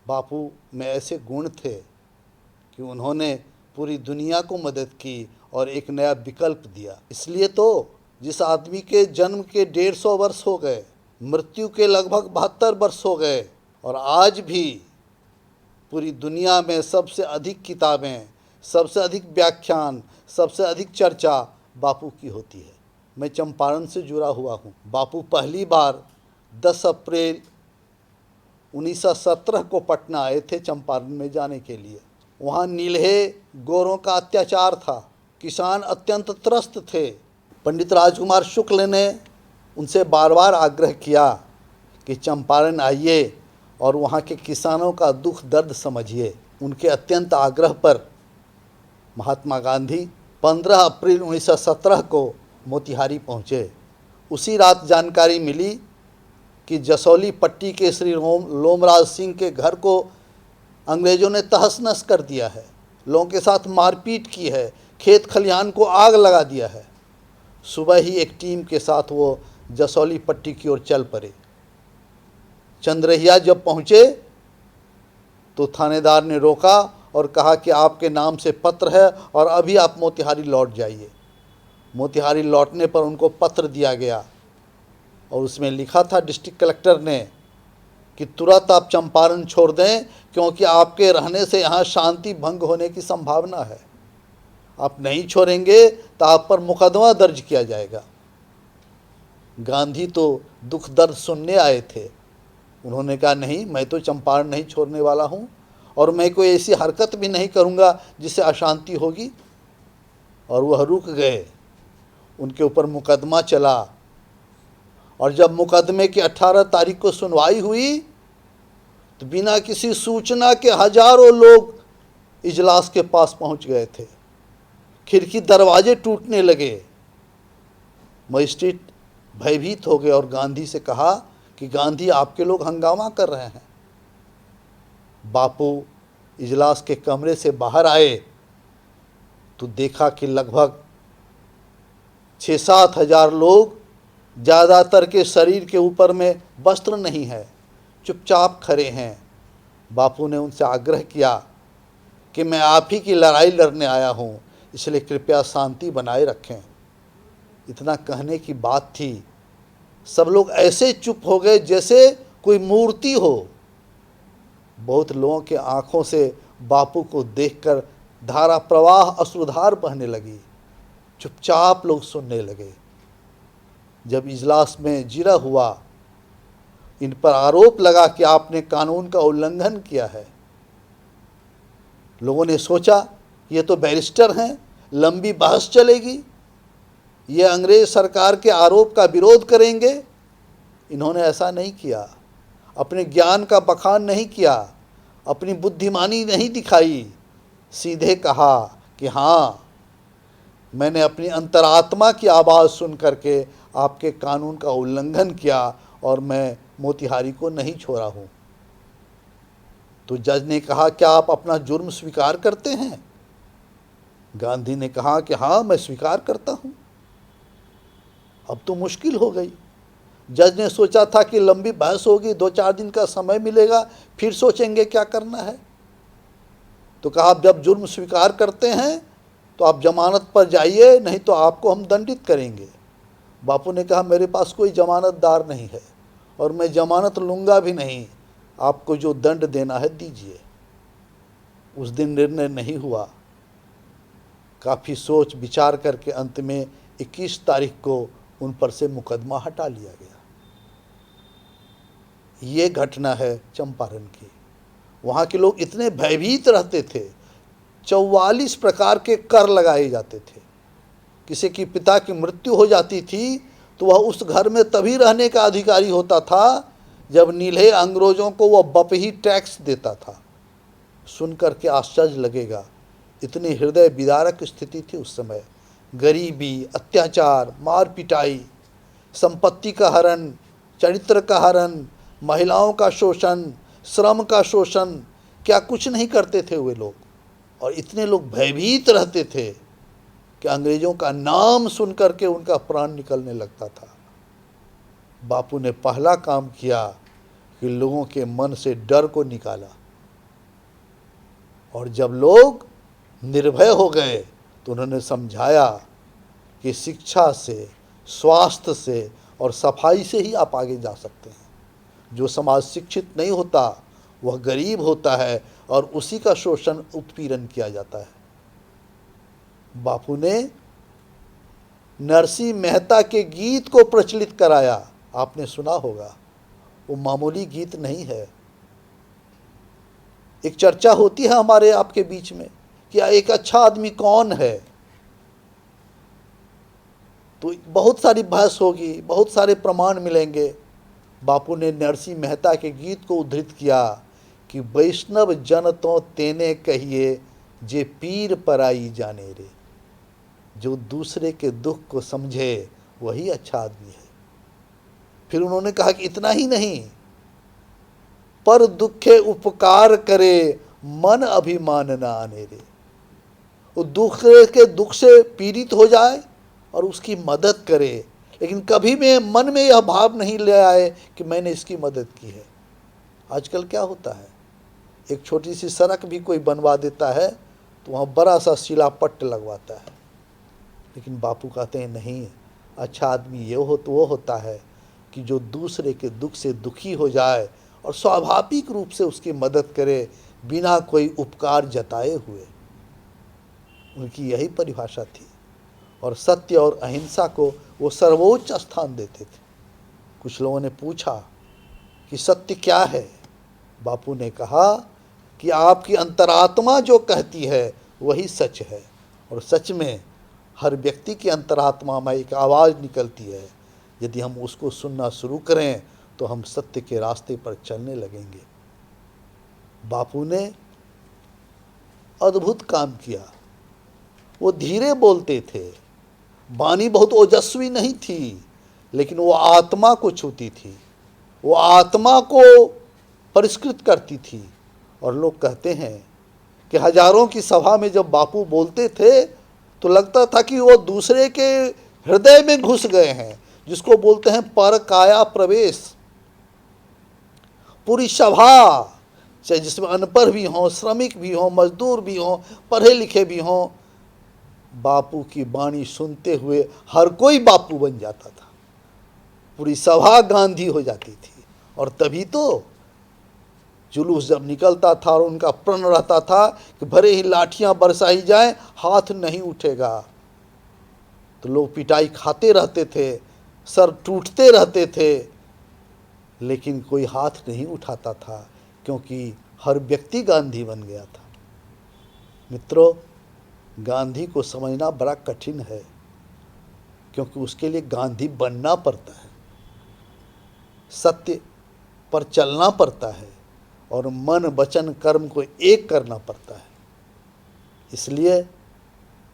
बापू में ऐसे गुण थे कि उन्होंने पूरी दुनिया को मदद की और एक नया विकल्प दिया। इसलिए तो जिस आदमी के जन्म के 150 वर्ष हो गए, मृत्यु के लगभग 72 वर्ष हो गए, और आज भी पूरी दुनिया में सबसे अधिक किताबें, सबसे अधिक व्याख्यान, सबसे अधिक चर्चा बापू की होती है। मैं चंपारण से जुड़ा हुआ हूँ। बापू पहली बार 10 अप्रैल 1917 को पटना आए थे चंपारण में जाने के लिए। वहाँ नील्हे गोरों का अत्याचार था, किसान अत्यंत त्रस्त थे। पंडित राजकुमार शुक्ल ने उनसे बार बार आग्रह किया कि चंपारण आइए और वहाँ के किसानों का दुख दर्द समझिए। उनके अत्यंत आग्रह पर महात्मा गांधी 15 अप्रैल 1917 को मोतिहारी पहुँचे। उसी रात जानकारी मिली कि जसौली पट्टी के श्री लोमराज सिंह के घर को अंग्रेज़ों ने तहस नहस कर दिया है, लोगों के साथ मारपीट की है, खेत खलिहान को आग लगा दिया है। सुबह ही एक टीम के साथ वो जसौली पट्टी की ओर चल पड़े। चंद्रहिया जब पहुँचे तो थानेदार ने रोका और कहा कि आपके नाम से पत्र है और अभी आप मोतिहारी लौट जाइए। मोतिहारी लौटने पर उनको पत्र दिया गया और उसमें लिखा था डिस्ट्रिक्ट कलेक्टर ने कि तुरंत आप चंपारण छोड़ दें क्योंकि आपके रहने से यहाँ शांति भंग होने की संभावना है। आप नहीं छोड़ेंगे तो आप पर मुकदमा दर्ज किया जाएगा। गांधी तो दुख दर्द सुनने आए थे। उन्होंने कहा नहीं, मैं तो चंपारण नहीं छोड़ने वाला हूँ और मैं कोई ऐसी हरकत भी नहीं करूँगा जिससे अशांति होगी। और वह रुक गए। उनके ऊपर मुकदमा चला और जब मुकदमे की 18 तारीख को सुनवाई हुई तो बिना किसी सूचना के हजारों लोग इजलास के पास पहुंच गए थे। खिड़की दरवाजे टूटने लगे। मजिस्ट्रेट भयभीत हो गए और गांधी से कहा कि गांधी, आपके लोग हंगामा कर रहे हैं। बापू इजलास के कमरे से बाहर आए तो देखा कि लगभग 6-7 हज़ार लोग, ज़्यादातर के शरीर के ऊपर में वस्त्र नहीं है, चुपचाप खड़े हैं। बापू ने उनसे आग्रह किया कि मैं आप ही की लड़ाई लड़ने आया हूँ, इसलिए कृपया शांति बनाए रखें। इतना कहने की बात थी, सब लोग ऐसे चुप हो गए जैसे कोई मूर्ति हो। बहुत लोगों के आंखों से बापू को देखकर धारा प्रवाह अश्रुधार बहने लगी। चुपचाप लोग सुनने लगे। जब इजलास में जिरा हुआ, इन पर आरोप लगा कि आपने कानून का उल्लंघन किया है। लोगों ने सोचा ये तो बैरिस्टर हैं, लंबी बहस चलेगी, ये अंग्रेज सरकार के आरोप का विरोध करेंगे। इन्होंने ऐसा नहीं किया, अपने ज्ञान का बखान नहीं किया, अपनी बुद्धिमानी नहीं दिखाई। सीधे कहा कि हाँ, मैंने अपनी अंतरात्मा की आवाज़ सुन करके आपके कानून का उल्लंघन किया और मैं मोतिहारी को नहीं छोड़ा हूँ। तो जज ने कहा, क्या आप अपना जुर्म स्वीकार करते हैं? गांधी ने कहा कि हाँ, मैं स्वीकार करता हूँ। अब तो मुश्किल हो गई। जज ने सोचा था कि लंबी बहस होगी, 2-4 दिन का समय मिलेगा, फिर सोचेंगे क्या करना है। तो कहा आप जब जुर्म स्वीकार करते हैं तो आप जमानत पर जाइए, नहीं तो आपको हम दंडित करेंगे। बापू ने कहा मेरे पास कोई जमानतदार नहीं है और मैं जमानत लूँगा भी नहीं, आपको जो दंड देना है दीजिए। उस दिन निर्णय नहीं हुआ। काफ़ी सोच विचार करके अंत में 21 तारीख को उन पर से मुकदमा हटा लिया गया। ये घटना है चंपारण की। वहाँ के लोग इतने भयभीत रहते थे, 44 प्रकार के कर लगाए जाते थे। किसी की पिता की मृत्यु हो जाती थी तो वह उस घर में तभी रहने का अधिकारी होता था जब नील्हे अंग्रेजों को वह बपही टैक्स देता था। सुनकर के आश्चर्य लगेगा, इतनी हृदय विदारक स्थिति थी उस समय। गरीबी, अत्याचार, मार पिटाई, संपत्ति का हरण, चरित्र का हरण, महिलाओं का शोषण, श्रम का शोषण, क्या कुछ नहीं करते थे वे लोग। और इतने लोग भयभीत रहते थे कि अंग्रेजों का नाम सुनकर के उनका प्राण निकलने लगता था। बापू ने पहला काम किया कि लोगों के मन से डर को निकाला, और जब लोग निर्भय हो गए तो उन्होंने समझाया कि शिक्षा से, स्वास्थ्य से और सफाई से ही आप आगे जा सकते हैं। जो समाज शिक्षित नहीं होता वह गरीब होता है और उसी का शोषण उत्पीड़न किया जाता है। बापू ने नरसिंह मेहता के गीत को प्रचलित कराया। आपने सुना होगा, वो मामूली गीत नहीं है। एक चर्चा होती है हमारे आपके बीच में कि एक अच्छा आदमी कौन है, तो बहुत सारी बहस होगी, बहुत सारे प्रमाण मिलेंगे। बापू ने नरसिंह मेहता के गीत को उद्धृत किया कि वैष्णव जन तो तेने कहिए जे पीर पराई जाने रे। जो दूसरे के दुख को समझे वही अच्छा आदमी है। फिर उन्होंने कहा कि इतना ही नहीं, पर दुखे उपकार करे मन अभिमान न आने रे। वो दूसरे के दुख से पीड़ित हो जाए और उसकी मदद करे, लेकिन कभी भी मन में यह भाव नहीं ले आए कि मैंने इसकी मदद की है। आजकल क्या होता है, एक छोटी सी सड़क भी कोई बनवा देता है तो वहाँ बड़ा सा शिलापट्ट लगवाता है। लेकिन बापू कहते हैं नहीं, अच्छा आदमी ये हो तो वो होता है कि जो दूसरे के दुख से दुखी हो जाए और स्वाभाविक रूप से उसकी मदद करे बिना कोई उपकार जताए हुए। उनकी यही परिभाषा थी और सत्य और अहिंसा को वो सर्वोच्च स्थान देते थे। कुछ लोगों ने पूछा कि सत्य क्या है। बापू ने कहा कि आपकी अंतरात्मा जो कहती है वही सच है, और सच में हर व्यक्ति की अंतरात्मा में एक आवाज़ निकलती है। यदि हम उसको सुनना शुरू करें तो हम सत्य के रास्ते पर चलने लगेंगे। बापू ने अद्भुत काम किया। वो धीरे बोलते थे, वाणी बहुत ओजस्वी नहीं थी, लेकिन वो आत्मा को छूती थी, वो आत्मा को परिष्कृत करती थी। और लोग कहते हैं कि हजारों की सभा में जब बापू बोलते थे तो लगता था कि वो दूसरे के हृदय में घुस गए हैं, जिसको बोलते हैं पर काया प्रवेश। पूरी सभा, चाहे जिसमें अनपढ़ भी हों, श्रमिक भी हों, मजदूर भी हों, पढ़े लिखे भी हों, बापू की वाणी सुनते हुए हर कोई बापू बन जाता था। पूरी सभा गांधी हो जाती थी। और तभी तो जुलूस जब निकलता था और उनका प्रण रहता था कि भले ही लाठियां बरसाई जाएं, हाथ नहीं उठेगा, तो लोग पिटाई खाते रहते थे, सर टूटते रहते थे, लेकिन कोई हाथ नहीं उठाता था, क्योंकि हर व्यक्ति गांधी बन गया था। मित्रों, गांधी को समझना बड़ा कठिन है, क्योंकि उसके लिए गांधी बनना पड़ता है, सत्य पर चलना पड़ता है और मन वचन कर्म को एक करना पड़ता है। इसलिए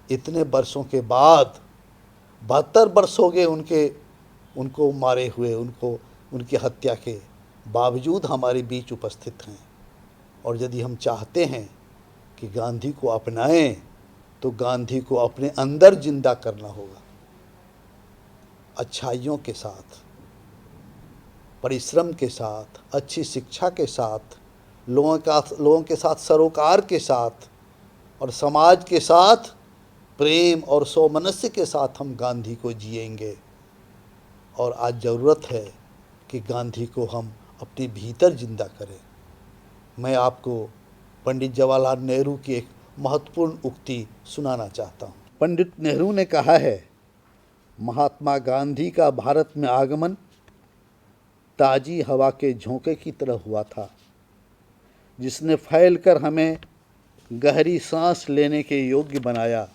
इतने वर्षों के बाद 72 वर्ष हो गए उनको मारे हुए, उनकी हत्या के बावजूद हमारे बीच उपस्थित हैं। और यदि हम चाहते हैं कि गांधी को अपनाएं तो गांधी को अपने अंदर जिंदा करना होगा, अच्छाइयों के साथ, परिश्रम के साथ, अच्छी शिक्षा के साथ, लोगों के साथ सरोकार के साथ और समाज के साथ प्रेम और सौमनस्य के साथ हम गांधी को जिएंगे। और आज ज़रूरत है कि गांधी को हम अपने भीतर जिंदा करें। मैं आपको पंडित जवाहरलाल नेहरू की एक महत्वपूर्ण उक्ति सुनाना चाहता हूँ। पंडित नेहरू ने कहा है, महात्मा गांधी का भारत में आगमन ताज़ी हवा के झोंके की तरह हुआ था, जिसने फैलकर हमें गहरी सांस लेने के योग्य बनाया।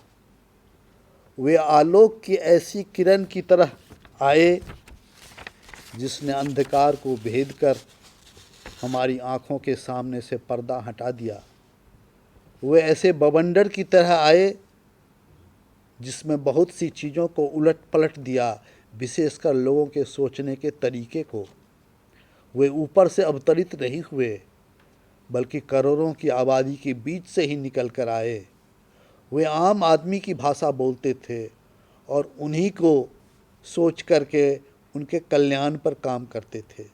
वे आलोक की ऐसी किरण की तरह आए जिसने अंधकार को भेद कर हमारी आँखों के सामने से पर्दा हटा दिया। वे ऐसे बवंडर की तरह आए जिसमें बहुत सी चीज़ों को उलट पलट दिया, विशेषकर लोगों के सोचने के तरीके को। वे ऊपर से अवतरित नहीं हुए, बल्कि करोड़ों की आबादी के बीच से ही निकल कर आए। वे आम आदमी की भाषा बोलते थे और उन्हीं को सोच करके उनके कल्याण पर काम करते थे।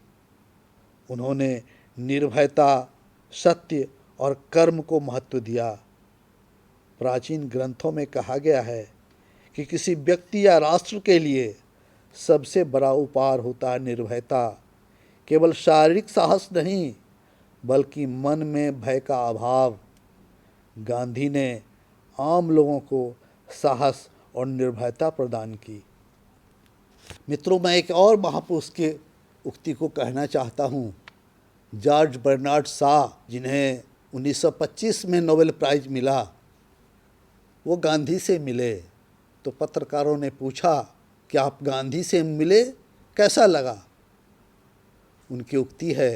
उन्होंने निर्भयता, सत्य और कर्म को महत्व दिया। प्राचीन ग्रंथों में कहा गया है कि किसी व्यक्ति या राष्ट्र के लिए सबसे बड़ा उपहार होता है निर्भयता। केवल शारीरिक साहस नहीं, बल्कि मन में भय का अभाव। गांधी ने आम लोगों को साहस और निर्भयता प्रदान की। मित्रों, मैं एक और महापुरुष के उक्ति को कहना चाहता हूँ। जॉर्ज बर्नार्ड शॉ, जिन्हें 1925 में नोबेल प्राइज़ मिला, वो गांधी से मिले तो पत्रकारों ने पूछा कि आप गांधी से मिले, कैसा लगा? उनकी उक्ति है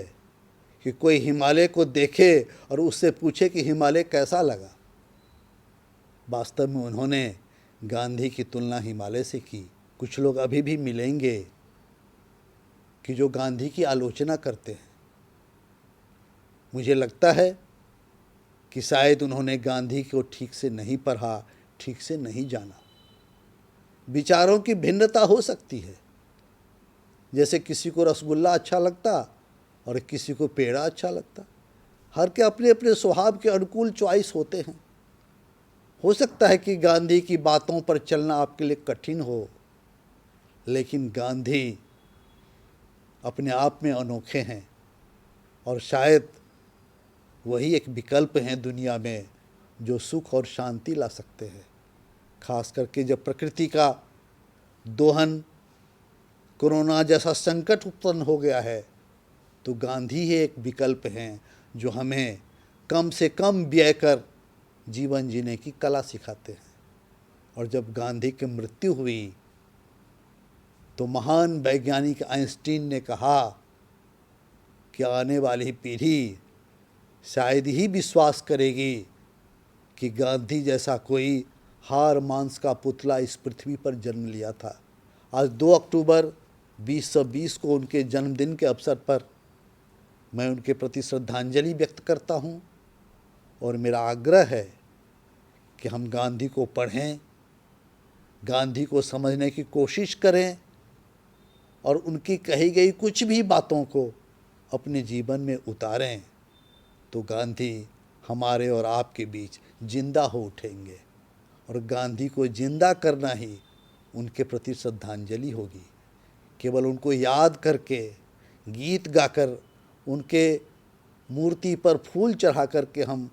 कि कोई हिमालय को देखे और उससे पूछे कि हिमालय कैसा लगा। वास्तव में उन्होंने गांधी की तुलना हिमालय से की। कुछ लोग अभी भी मिलेंगे कि जो गांधी की आलोचना करते हैं। मुझे लगता है कि शायद उन्होंने गांधी को ठीक से नहीं पढ़ा, ठीक से नहीं जाना। विचारों की भिन्नता हो सकती है, जैसे किसी को रसगुल्ला अच्छा लगता और किसी को पेड़ा अच्छा लगता। हर के अपने अपने स्वभाव के अनुकूल चॉइस होते हैं। हो सकता है कि गांधी की बातों पर चलना आपके लिए कठिन हो, लेकिन गांधी अपने आप में अनोखे हैं और शायद वही एक विकल्प हैं दुनिया में जो सुख और शांति ला सकते हैं। खास करके जब प्रकृति का दोहन, कोरोना जैसा संकट उत्पन्न हो गया है, तो गांधी ही एक विकल्प हैं जो हमें कम से कम व्यय कर जीवन जीने की कला सिखाते हैं। और जब गांधी की मृत्यु हुई तो महान वैज्ञानिक आइंस्टीन ने कहा कि आने वाली पीढ़ी शायद ही विश्वास करेगी कि गांधी जैसा कोई हार मांस का पुतला इस पृथ्वी पर जन्म लिया था। आज 2 अक्टूबर 2020 को उनके जन्मदिन के अवसर पर मैं उनके प्रति श्रद्धांजलि व्यक्त करता हूँ और मेरा आग्रह है कि हम गांधी को पढ़ें, गांधी को समझने की कोशिश करें और उनकी कही गई कुछ भी बातों को अपने जीवन में उतारें, तो गांधी हमारे और आपके बीच जिंदा हो उठेंगे। और गांधी को जिंदा करना ही उनके प्रति श्रद्धांजलि होगी। केवल उनको याद करके, गीत गाकर, उनके मूर्ति पर फूल चढ़ा करके हम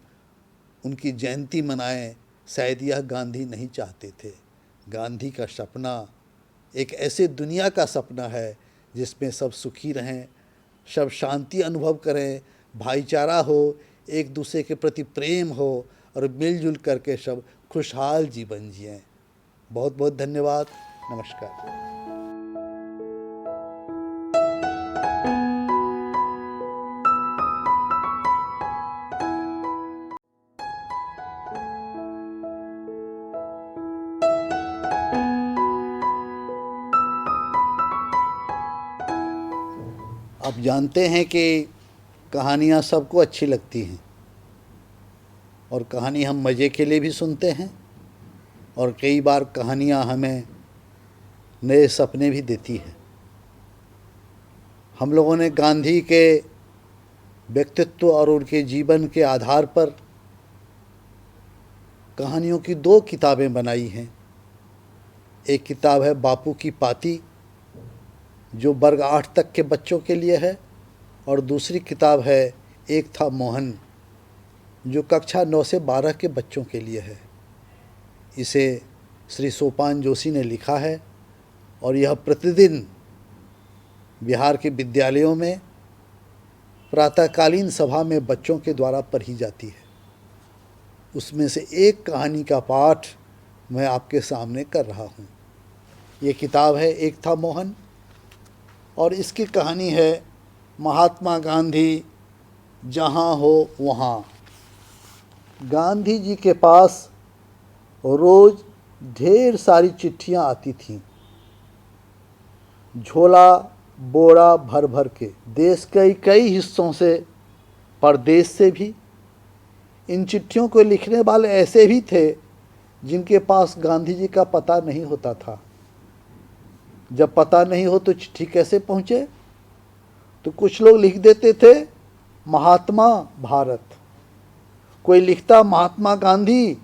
उनकी जयंती मनाएं, शायद यह गांधी नहीं चाहते थे। गांधी का सपना एक ऐसे दुनिया का सपना है जिसमें सब सुखी रहें, सब शांति अनुभव करें, भाईचारा हो, एक दूसरे के प्रति प्रेम हो और मिलजुल करके सब खुशहाल जीवन जिएं। बहुत बहुत धन्यवाद। नमस्कार। आप जानते हैं कि कहानियाँ सबको अच्छी लगती हैं और कहानी हम मज़े के लिए भी सुनते हैं और कई बार कहानियाँ हमें नए सपने भी देती हैं। हम लोगों ने गांधी के व्यक्तित्व और उनके जीवन के आधार पर कहानियों की 2 किताबें बनाई हैं। एक किताब है बापू की पाती, जो वर्ग 8 तक के बच्चों के लिए है, और दूसरी किताब है एक था मोहन, जो कक्षा 9 से 12 के बच्चों के लिए है। इसे श्री सोपान जोशी ने लिखा है और यह प्रतिदिन बिहार के विद्यालयों में प्रातःकालीन सभा में बच्चों के द्वारा पढ़ी जाती है। उसमें से एक कहानी का पाठ मैं आपके सामने कर रहा हूँ। ये किताब है एक था मोहन, और इसकी कहानी है महात्मा गांधी जहाँ हो वहाँ। गांधी जी के पास रोज़ ढेर सारी चिट्ठियाँ आती थीं, झोला बोरा भर भर के, देश के कई हिस्सों से, परदेश से भी। इन चिट्ठियों को लिखने वाले ऐसे भी थे जिनके पास गांधी जी का पता नहीं होता था। जब पता नहीं हो तो चिट्ठी कैसे पहुँचे? तो कुछ लोग लिख देते थे महात्मा भारत, कोई लिखता महात्मा गांधी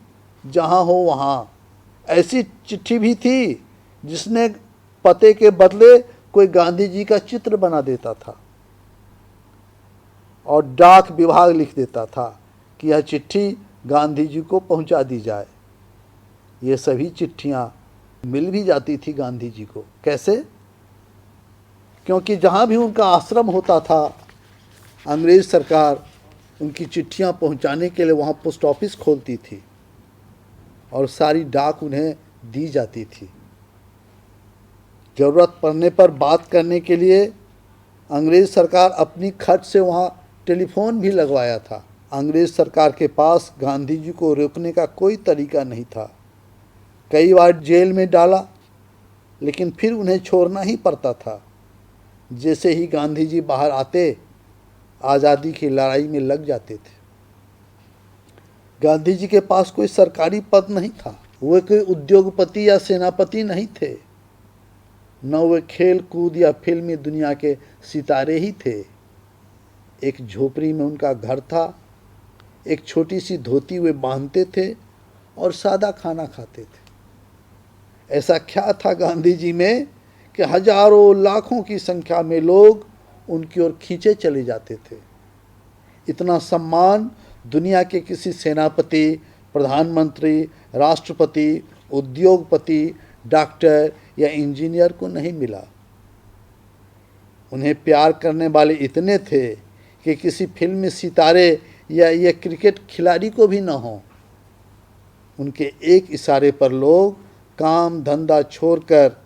जहाँ हो वहाँ। ऐसी चिट्ठी भी थी जिसने पते के बदले कोई गांधी जी का चित्र बना देता था और डाक विभाग लिख देता था कि यह चिट्ठी गांधी जी को पहुंचा दी जाए। ये सभी चिट्ठियां मिल भी जाती थी गांधी जी को। कैसे? क्योंकि जहां भी उनका आश्रम होता था, अंग्रेज सरकार उनकी चिट्ठियां पहुंचाने के लिए वहां पोस्ट ऑफिस खोलती थी और सारी डाक उन्हें दी जाती थी। ज़रूरत पड़ने पर बात करने के लिए अंग्रेज़ सरकार अपनी खर्च से वहाँ टेलीफोन भी लगवाया था। अंग्रेज़ सरकार के पास गांधी जी को रोकने का कोई तरीका नहीं था। कई बार जेल में डाला, लेकिन फिर उन्हें छोड़ना ही पड़ता था। जैसे ही गांधी जी बाहर आते, आज़ादी की लड़ाई में लग जाते थे। गांधी जी के पास कोई सरकारी पद नहीं था, वे कोई उद्योगपति या सेनापति नहीं थे, न वे खेल कूद या फिल्मी दुनिया के सितारे ही थे। एक झोपड़ी में उनका घर था, एक छोटी सी धोती वे बांधते थे और सादा खाना खाते थे। ऐसा क्या था गांधी जी में कि हजारों लाखों की संख्या में लोग उनकी ओर खींचे चले जाते थे। इतना सम्मान दुनिया के किसी सेनापति, प्रधानमंत्री, राष्ट्रपति, उद्योगपति, डॉक्टर या इंजीनियर को नहीं मिला। उन्हें प्यार करने वाले इतने थे कि किसी फिल्म सितारे या ये क्रिकेट खिलाड़ी को भी न हो। उनके एक इशारे पर लोग काम धंधा छोड़कर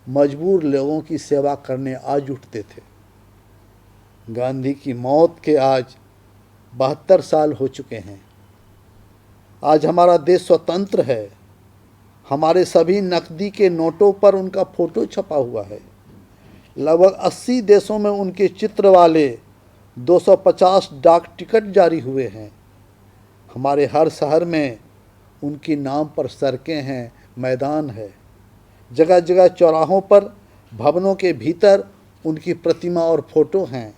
मजबूर लोगों की सेवा करने आज उठते थे। गांधी की मौत के आज 72 साल हो चुके हैं। आज हमारा देश स्वतंत्र है। हमारे सभी नकदी के नोटों पर उनका फोटो छपा हुआ है। लगभग 80 देशों में उनके चित्र वाले 250 डाक टिकट जारी हुए हैं। हमारे हर शहर में उनके नाम पर सड़कें हैं, मैदान है। जगह जगह चौराहों पर, भवनों के भीतर उनकी प्रतिमा और फोटो हैं।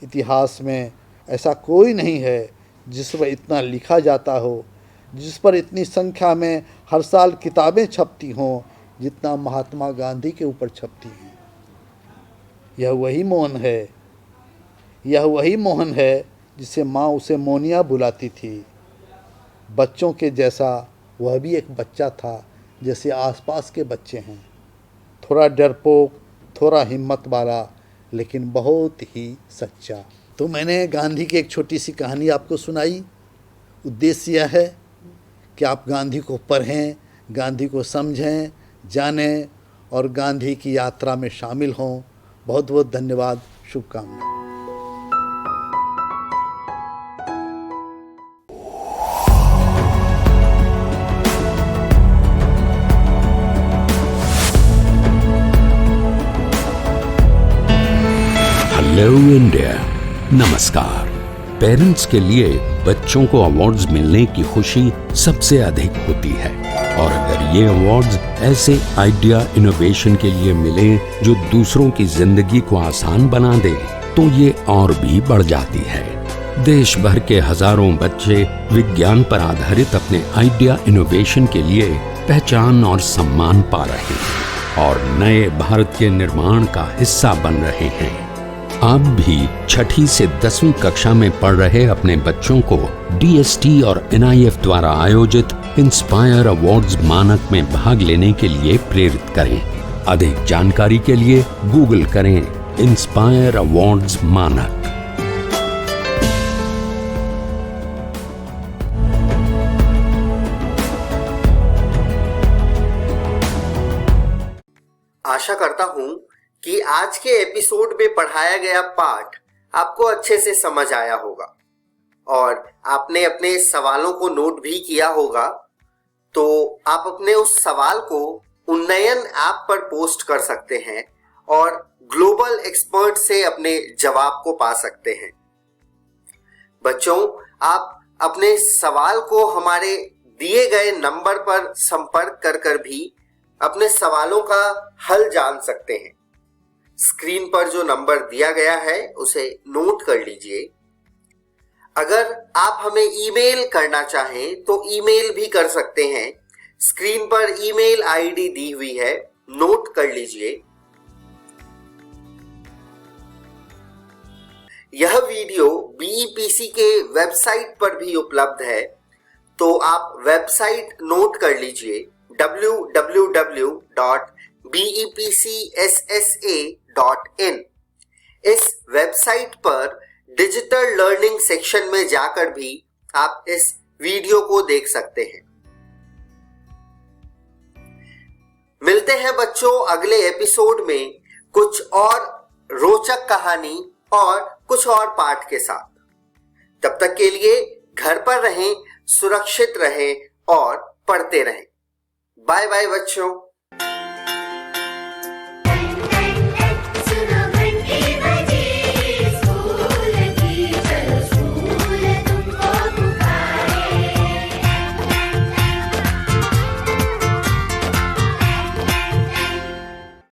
इतिहास में ऐसा कोई नहीं है जिस पर इतना लिखा जाता हो, जिस पर इतनी संख्या में हर साल किताबें छपती हों जितना महात्मा गांधी के ऊपर छपती हैं। यह वही मोहन है, यह वही मोहन है जिसे माँ उसे मोनिया बुलाती थी। बच्चों के जैसा वह भी एक बच्चा था, जैसे आसपास के बच्चे हैं। थोड़ा डरपोक, थोड़ा हिम्मत वाला, लेकिन बहुत ही सच्चा। तो मैंने गांधी की एक छोटी सी कहानी आपको सुनाई। उद्देश्य यह है कि आप गांधी को पढ़ें, गांधी को समझें, जानें और गांधी की यात्रा में शामिल हों। बहुत बहुत धन्यवाद, शुभकामनाएं। हेलो इंडिया, नमस्कार। पेरेंट्स के लिए बच्चों को अवार्ड्स मिलने की खुशी सबसे अधिक होती है। और अगर ये अवार्ड्स ऐसे आइडिया इनोवेशन के लिए मिले जो दूसरों की जिंदगी को आसान बना दे तो ये और भी बढ़ जाती है। देश भर के हजारों बच्चे विज्ञान पर आधारित अपने आइडिया इनोवेशन के लिए पहचान और सम्मान पा रहे हैं और नए भारत के निर्माण का हिस्सा बन रहे हैं। आप भी 6ठी से 10वीं कक्षा में पढ़ रहे अपने बच्चों को DST और NIF द्वारा आयोजित इंस्पायर अवार्ड्स मानक में भाग लेने के लिए प्रेरित करें। अधिक जानकारी के लिए गूगल करें इंस्पायर अवार्ड्स मानक। आशा करता हूं कि आज के एपिसोड में पढ़ाया गया पाठ आपको अच्छे से समझ आया होगा और आपने अपने सवालों को नोट भी किया होगा। तो आप अपने उस सवाल को उन्नयन ऐप पर पोस्ट कर सकते हैं और ग्लोबल एक्सपर्ट से अपने जवाब को पा सकते हैं। बच्चों, आप अपने सवाल को हमारे दिए गए नंबर पर संपर्क कर भी अपने सवालों का हल जान सकते हैं। स्क्रीन पर जो नंबर दिया गया है उसे नोट कर लीजिए। अगर आप हमें ईमेल करना चाहें तो ईमेल भी कर सकते हैं। स्क्रीन पर ईमेल आईडी दी हुई है, नोट कर लीजिए। यह वीडियो BEPC के वेबसाइट पर भी उपलब्ध है, तो आप वेबसाइट नोट कर लीजिए www.bepcssa.in। इस वेबसाइट पर डिजिटल लर्निंग सेक्शन में जाकर भी आप इस वीडियो को देख सकते हैं। मिलते हैं बच्चों अगले एपिसोड में कुछ और रोचक कहानी और कुछ और पाठ के साथ। तब तक के लिए घर पर रहें, सुरक्षित रहें और पढ़ते रहें। बाय बाय बच्चों।